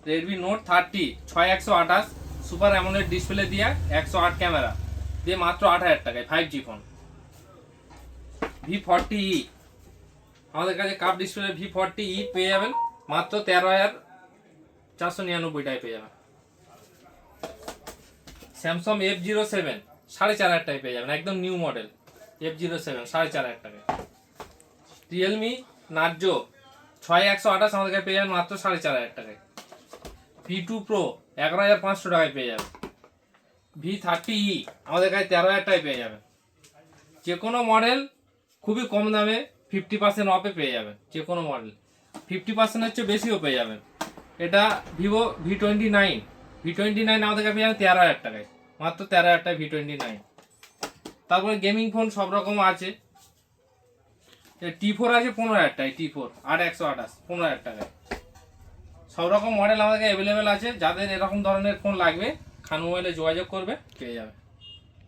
Redmi note 30 6128 super AMOLED display দিয়ে 108 camera দিয়ে মাত্র 8000 টাকায় 5G ফোন। V40e আমাদের কাছে কাপ ডিসপ্লে V40e পেয়ে যাবেন মাত্র 13,499 টাকায় পেয়ে যাবেন। স্যামসাং F07 4,500 টাকায় পেয়ে যাবেন, একদম নিউ মডেল F07 4,500 টাকায়। রিয়েলমি নার্জো 6128 আমাদের কাছে পেয়ে যাবেন মাত্র 4,500 টাকায়। V2 Pro 11,500 টাকায় পেয়ে যাবেন। V30e আমাদের কাছে 13,000 টাকায় পেয়ে যাবেন। যে কোনো মডেল খুবই কম দামে 50% অফে পেয়ে যাবেন, যে কোনো মডেল 50% এর চেয়ে বেশিও পেয়ে যাবেন। এটা ভিভো V29 আমাদের কাছে পেয়ে যাবেন 13,000 টাকায়, মাত্র 13,000 টাকায় V29। তারপরে গেমিং ফোন সব রকম আছে। T4 আছে 15,000 টাকায়, T4 8128 15,000 টাকায়। সব রকম মডেল আমাদের কাছে অ্যাভেলেবেল আছে। যাদের এরকম ধরনের ফোন লাগবে খান মোবাইলে যোগাযোগ করবে, পেয়ে যাবে।